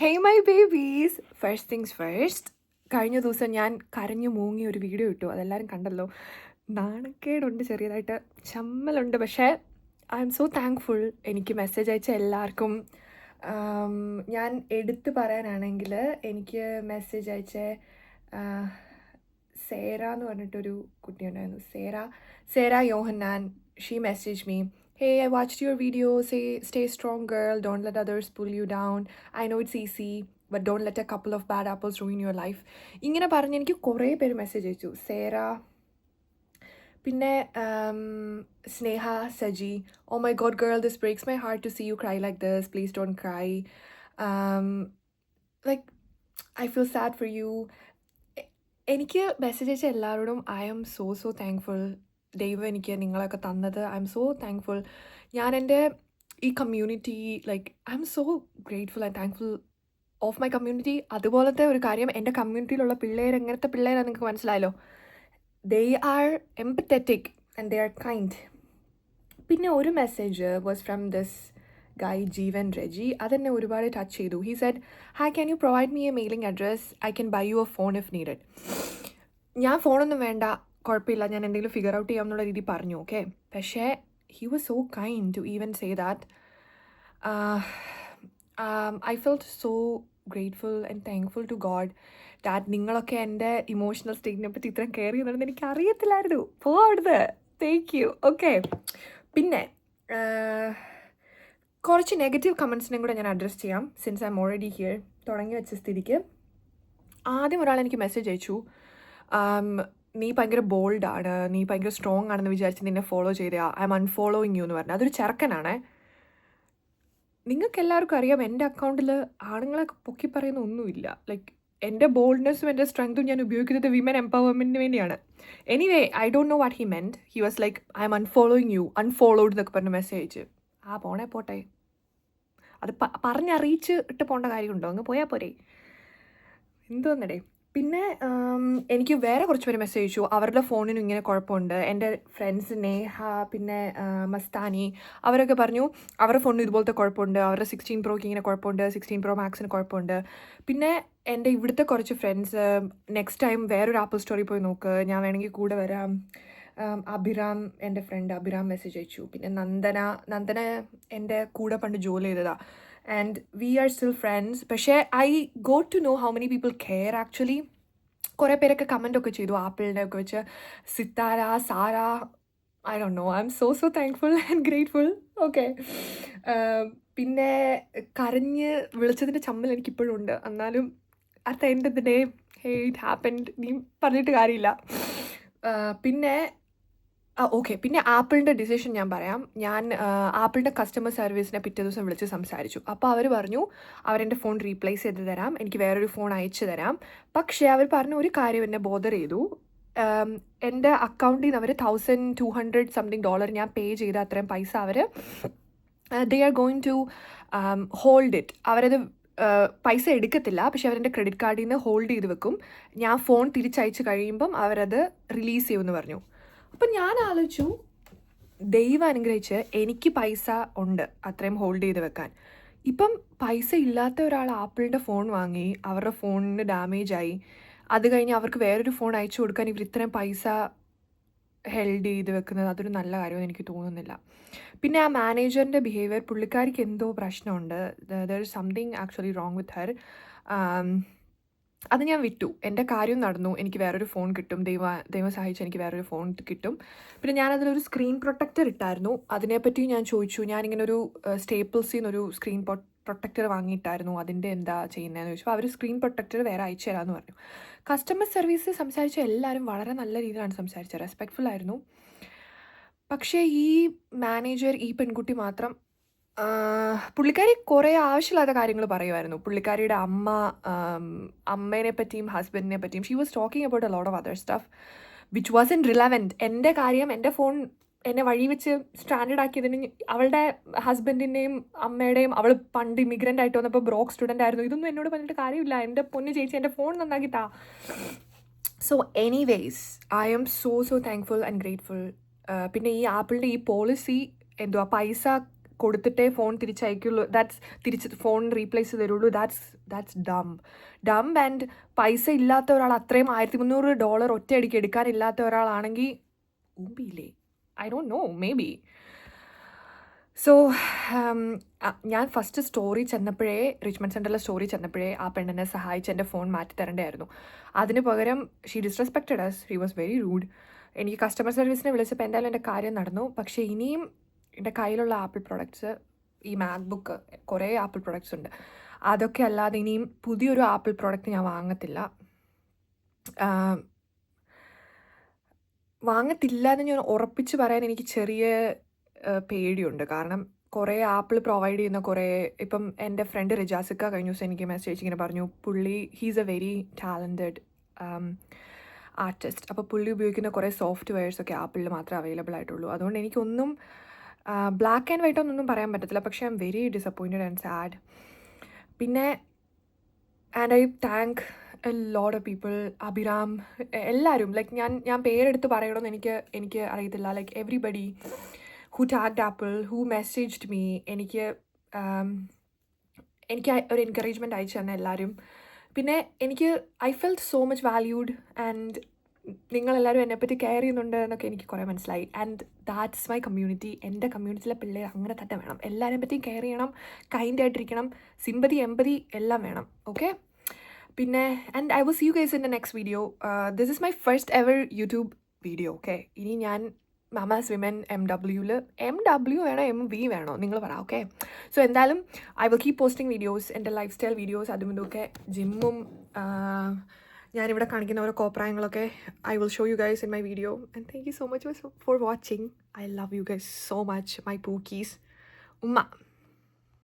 Hey my babies, first things first. കഴിഞ്ഞ ദിവസം ഞാൻ കരഞ്ഞു മൂങ്ങി ഒരു വീഡിയോ ഇട്ടു, അതെല്ലാവരും കണ്ടല്ലോ. നാണക്കേടുണ്ട്, ചെറിയതായിട്ട് ചമ്മലുണ്ട്, പക്ഷേ ഐ എം സോ താങ്ക്ഫുൾ. എനിക്ക് മെസ്സേജ് അയച്ച എല്ലാവർക്കും. ഞാൻ എടുത്തു പറയാനാണെങ്കിൽ എനിക്ക് മെസ്സേജ് അയച്ച സേര എന്ന് പറഞ്ഞിട്ടൊരു കുട്ടിയുണ്ടായിരുന്നു. Sera Yohannan. She message me, hey, I watched your video. Stay strong, girl. Don't let others pull you down. I know it's easy, but don't let a couple of bad apples ruin your life. ഇങ്ങനെ പറഞ്ഞ് എനിക്ക് കുറേ പേര് message അയച്ചു. സേര, പിന്നെ Sneha Saji. Oh my god girl, this breaks my heart to see you cry like this. Please don't cry. Like I feel sad for you. എനിക്ക് message അയച്ച എല്ലാവരോടും ഐ ആം സോ താങ്ക്ഫുൾ. ദൈവം എനിക്ക് നിങ്ങളൊക്കെ തന്നത്, ഐ എം സോ താങ്ക്ഫുൾ. ഞാൻ എൻ്റെ ഈ community, like I'm so grateful and thankful of my community. അതുപോലത്തെ ഒരു കാര്യം, എൻ്റെ കമ്മ്യൂണിറ്റിയിലുള്ള പിള്ളേർ എങ്ങനത്തെ പിള്ളേരാണ് നിങ്ങൾക്ക് മനസ്സിലായല്ലോ. They are empathetic and they are kind. പിന്നെ ഒരു message was from this guy Jeevan Reji. അതെന്നെ ഒരുപാട് ടച്ച് ചെയ്തു. He said, hi, can you provide me a mailing address? I can buy you a phone if needed. ഞാൻ ഫോണൊന്നും വേണ്ട, കുഴപ്പമില്ല, ഞാൻ എന്തെങ്കിലും ഫിഗർ ഔട്ട് ചെയ്യാം എന്നുള്ള രീതി പറഞ്ഞു. ഓക്കെ, പക്ഷേ he was so kind to even say that. I felt so grateful and thankful to God that നിങ്ങളൊക്കെ എൻ്റെ ഇമോഷണൽ സ്റ്റേറ്റിനെ പറ്റി ഇത്രയും കെയർ ചെയ്യുന്നുണ്ടെന്ന് എനിക്ക് അറിയത്തില്ലായിരുന്നു. അവിടുന്ന് താങ്ക് യു. ഓക്കെ, പിന്നെ കുറച്ച് നെഗറ്റീവ് കമൻസിനെയും കൂടെ ഞാൻ അഡ്രസ്സ് ചെയ്യാം, since I M already here. തുടങ്ങി വെച്ച സ്ഥിതിക്ക് ആദ്യം ഒരാൾ എനിക്ക് മെസ്സേജ് അയച്ചു, നീ ഭയങ്കര ബോൾഡാണ്, നീ ഭയങ്കര സ്ട്രോങ് ആണെന്ന് വിചാരിച്ച് നിന്നെ ഫോളോ ചെയ്താ, ഐ എം അൺഫോളോയിങ് യു എന്ന് പറഞ്ഞു. അതൊരു ചെറുക്കനാണ്. നിങ്ങൾക്ക് എല്ലാവർക്കും അറിയാം, എൻ്റെ അക്കൗണ്ടിൽ ആണുങ്ങളെ പൊക്കി പറയുന്ന ഒന്നുമില്ല. ലൈക്ക് എൻ്റെ ബോൾഡ്നെസ്സും എൻ്റെ സ്ട്രെങ്തും ഞാൻ ഉപയോഗിക്കുന്നത് വിമൻ എംപവർമെൻറ്റിന് വേണ്ടിയാണ്. Anyway, I don't know what he meant. He was like, I'm unfollowing you, unfollowed എന്നൊക്കെ പറഞ്ഞ് മെസ്സേജ്. പോട്ടെ, അത് പറഞ്ഞറിയിച്ച് ഇട്ട് പോകേണ്ട കാര്യമുണ്ടോ? അങ്ങ് പോയാൽ പോരെ, എന്തോന്നടേ. പിന്നെ എനിക്ക് വേറെ കുറച്ച് പേര് മെസ്സേജ് അയച്ചു, അവരുടെ ഫോണിനും ഇങ്ങനെ കുഴപ്പമുണ്ട്. എൻ്റെ ഫ്രണ്ട്സ് നേഹ, പിന്നെ മസ്താനി, അവരൊക്കെ പറഞ്ഞു അവരുടെ ഫോണിന് ഇതുപോലത്തെ കുഴപ്പമുണ്ട്, അവരുടെ 16 പ്രോയ്ക്ക് ഇങ്ങനെ കുഴപ്പമുണ്ട്, 16 പ്രോ മാക്സിന് കുഴപ്പമുണ്ട്. പിന്നെ എൻ്റെ ഇവിടുത്തെ കുറച്ച് ഫ്രണ്ട്സ്, നെക്സ്റ്റ് ടൈം വേറൊരു ആപ്പിൾ സ്റ്റോറി പോയി നോക്ക്, ഞാൻ വേണമെങ്കിൽ കൂടെ വരാം. അഭിറാം, എൻ്റെ ഫ്രണ്ട് അഭിറാം മെസ്സേജ് അയച്ചു. പിന്നെ നന്ദന എൻ്റെ കൂടെ പണ്ട് ജോലി ചെയ്തതാണ്, and we are still friends. പക്ഷേ I got to know how many people care actually. കുറേ പേരൊക്കെ കമൻ്റ് ഒക്കെ ചെയ്തു ആപ്പിളിൻ്റെ ഒക്കെ വെച്ച്. Sithara, Sara, I don't know, I'm so thankful and grateful. Okay, പിന്നെ കരഞ്ഞ് വിളിച്ചതിൻ്റെ ചമ്മൽ എനിക്കിപ്പോഴും ഉണ്ട്. എന്നാലും at the end of the day, hey, it happened, നീ പറഞ്ഞിട്ട് കാര്യമില്ല. പിന്നെ ഓക്കെ, പിന്നെ ആപ്പിളിൻ്റെ ഡിസിഷൻ ഞാൻ പറയാം. ഞാൻ ആപ്പിളിൻ്റെ കസ്റ്റമർ സർവീസിനെ പിറ്റേ ദിവസം വിളിച്ച് സംസാരിച്ചു. അപ്പോൾ അവർ പറഞ്ഞു അവരെൻ്റെ ഫോൺ റീപ്ലേസ് ചെയ്ത് തരാം, എനിക്ക് വേറൊരു ഫോൺ അയച്ചു തരാം. പക്ഷേ അവർ പറഞ്ഞ ഒരു കാര്യം എന്നെ ബോദർ ചെയ്തു. എൻ്റെ അക്കൗണ്ടിൽ നിന്ന് അവർ $1,200 സംതിങ് ഞാൻ പേ ചെയ്ത അത്രയും പൈസ അവർ they are going to hold it. അവരത് പൈസ എടുക്കത്തില്ല, പക്ഷെ അവരെൻ്റെ ക്രെഡിറ്റ് കാർഡിൽ നിന്ന് ഹോൾഡ് ചെയ്ത് വെക്കും. ഞാൻ ഫോൺ തിരിച്ചയച്ച് കഴിയുമ്പം അവരത് റിലീസ് ചെയ്യുമെന്ന് പറഞ്ഞു. അപ്പം ഞാൻ ആലോചിച്ചു, ദൈവം അനുഗ്രഹിച്ച് എനിക്ക് പൈസ ഉണ്ട് അത്രയും ഹോൾഡ് ചെയ്ത് വെക്കാൻ. ഇപ്പം പൈസ ഇല്ലാത്ത ഒരാൾ ആപ്പിളിൻ്റെ ഫോൺ വാങ്ങി, അവരുടെ ഫോണിന് ഡാമേജ് ആയി, അത് കഴിഞ്ഞ് അവർക്ക് വേറൊരു ഫോൺ അയച്ചു കൊടുക്കാൻ ഇവർ ഇത്രയും പൈസ ഹെൽഡ് ചെയ്ത് വെക്കുന്നത് അതൊരു നല്ല കാര്യമെന്ന് എനിക്ക് തോന്നുന്നില്ല. പിന്നെ ആ മാനേജറിൻ്റെ ബിഹേവിയർ, പുള്ളിക്കാരിക്ക് എന്തോ പ്രശ്നമുണ്ട്. There is something actually wrong with her. അത് ഞാൻ വിട്ടു, എൻ്റെ കാര്യം നടന്നു, എനിക്ക് വേറൊരു ഫോൺ കിട്ടും, ദൈവം സഹായിച്ച് എനിക്ക് വേറൊരു ഫോൺ കിട്ടും. പിന്നെ ഞാനതിലൊരു സ്ക്രീൻ പ്രൊട്ടക്റ്റർ ഇട്ടായിരുന്നു, അതിനെപ്പറ്റി ഞാൻ ചോദിച്ചു. ഞാനിങ്ങനെ ഒരു സ്റ്റേപ്പിൾസിൽ നിന്നൊരു സ്ക്രീൻ പ്രൊട്ടക്റ്റർ വാങ്ങിയിട്ടായിരുന്നു, അതിൻ്റെ എന്താ ചെയ്യുന്നതെന്ന് ചോദിച്ചു. അവർ സ്ക്രീൻ പ്രൊട്ടക്റ്റർ വേറെ അയച്ചു തരാമെന്ന് പറഞ്ഞു. കസ്റ്റമർ സർവീസ് സംസാരിച്ച എല്ലാവരും വളരെ നല്ല രീതിയിലാണ് സംസാരിച്ചത്, റെസ്പെക്റ്റ്ഫുൾ ആയിരുന്നു. പക്ഷേ ഈ മാനേജർ, ഈ പെൺകുട്ടി മാത്രം, പുള്ളിക്കാരി കുറേ ആവശ്യമില്ലാത്ത കാര്യങ്ങൾ പറയുമായിരുന്നു. പുള്ളിക്കാരിയുടെ അമ്മേനെ പറ്റിയും ഹസ്ബൻഡിനെ പറ്റിയും she was talking about A lot of other stuff which was in relevant. എൻ്റെ കാര്യം, എൻ്റെ ഫോൺ എന്നെ വഴി വെച്ച് സ്റ്റാൻഡേർഡ് ആക്കിയതിന് അവളുടെ ഹസ്ബൻഡിൻ്റെയും അമ്മയുടെയും, അവൾ പണ്ട് ഇമിഗ്രൻ്റ് ആയിട്ട് വന്നപ്പോൾ ബ്രോക്ക് സ്റ്റുഡൻ്റ് ആയിരുന്നു, ഇതൊന്നും എന്നോട് പറഞ്ഞിട്ട് കാര്യമില്ല. എൻ്റെ പൊന്ന് ചേച്ചി, എൻ്റെ ഫോൺ നന്നാക്കിത്താ. So anyways, I am so thankful and grateful. പിന്നെ ഈ ആപ്പിളിൻ്റെ ഈ പോളിസി എന്തുവാ, പൈസ കൊടുത്തിട്ടേ ഫോൺ തിരിച്ചയക്കുള്ളൂ, തിരിച്ച് ഫോൺ റീപ്ലേസ് തരുള്ളൂ. ദാറ്റ്സ് ഡം ആൻഡ് പൈസ ഇല്ലാത്ത ഒരാൾ, അത്രയും $1300 ഒറ്റയടിക്ക് എടുക്കാനില്ലാത്ത ഒരാളാണെങ്കിൽ ഊമ്പിയില്ലേ? I don't know, maybe. So ഞാൻ ഫസ്റ്റ് സ്റ്റോറി ചെന്നപ്പോഴേ, റിച്ച്മണ്ട് സെൻറ്ററിലെ സ്റ്റോറി ചെന്നപ്പോഴേ ആ പെണ്ണിനെ സഹായിച്ച് എൻ്റെ ഫോൺ മാറ്റി തരേണ്ടതായിരുന്നു. അതിന് പകരം she disrespected us, she was very rude. എനിക്ക് കസ്റ്റമർ സർവീസിനെ വിളിച്ചപ്പോൾ എന്തായാലും എൻ്റെ കാര്യം നടന്നു. പക്ഷേ ഇനിയും എൻ്റെ കയ്യിലുള്ള ആപ്പിൾ പ്രൊഡക്ട്സ്, ഈ മാക്ബുക്ക്, കുറേ ആപ്പിൾ പ്രൊഡക്ട്സ് ഉണ്ട്. അതൊക്കെ അല്ലാതെ ഇനിയും പുതിയൊരു ആപ്പിൾ പ്രൊഡക്റ്റ് ഞാൻ വാങ്ങത്തില്ല എന്ന് ഞാൻ ഉറപ്പിച്ച് പറയാൻ എനിക്ക് ചെറിയ പേടിയുണ്ട്. കാരണം കുറേ ആപ്പിൾ പ്രൊവൈഡ് ചെയ്യുന്ന ഇപ്പം എൻ്റെ ഫ്രണ്ട് റിജാസിക്ക കഴിഞ്ഞ ദിവസം എനിക്ക് മെസ്സേജ് ഇങ്ങനെ പറഞ്ഞു, പുള്ളി he's A very talented artist. അപ്പോൾ പുള്ളി ഉപയോഗിക്കുന്ന കുറേ സോഫ്റ്റ്വെയർസൊക്കെ ആപ്പിളിൽ മാത്രമേ അവൈലബിൾ ആയിട്ടുള്ളൂ. അതുകൊണ്ട് എനിക്കൊന്നും ബ്ലാക്ക് ആൻഡ് വൈറ്റ് ഒന്നും പറയാൻ പറ്റത്തില്ല. പക്ഷേ I'm very disappointed and sad. പിന്നെ and I thank a lot of people, Abhiram, എല്ലാവരും. ലൈക്ക് ഞാൻ പേരെടുത്ത് പറയണമെന്ന് എനിക്ക് അറിയത്തില്ല. Like everybody who tagged Apple, who messaged me, എനിക്ക് ഒരു എൻകറേജ്മെൻറ്റ് അയച്ചു തന്ന എല്ലാവരും. പിന്നെ I felt so much valued and നിങ്ങളെല്ലാവരും എന്നെപ്പറ്റി കെയർ ചെയ്യുന്നുണ്ട് എന്നൊക്കെ എനിക്ക് കുറേ മനസ്സിലായി. And that's my community. എൻ്റെ കമ്മ്യൂണിറ്റിയിലെ പിള്ളേർ അങ്ങനെ തന്നെ വേണം. എല്ലാവരെയും പറ്റിയും കെയർ ചെയ്യണം, കൈൻഡ് ആയിട്ടിരിക്കണം, സിമ്പതി എമ്പതി എല്ലാം വേണം. ഓക്കെ, പിന്നെ and I will see you guys in the next video. This is my first ever YouTube video. Okay, ഇനി ഞാൻ മാമാസ് വിമൻ MW വേണോ MV വേണോ നിങ്ങൾ പറ. ഓക്കെ, സോ എന്തായാലും I will keep posting videos, എൻ്റെ ലൈഫ് സ്റ്റൈൽ വീഡിയോസ്, അതും ഇതൊക്കെ, ജിമ്മും ഞാനിവിടെ കാണിക്കുന്ന ഓരോ കോപ്രായങ്ങളൊക്കെ I will show you guys in my video. And thank you so much for watching. I love you guys so much, my pookies. ഉമ്മ.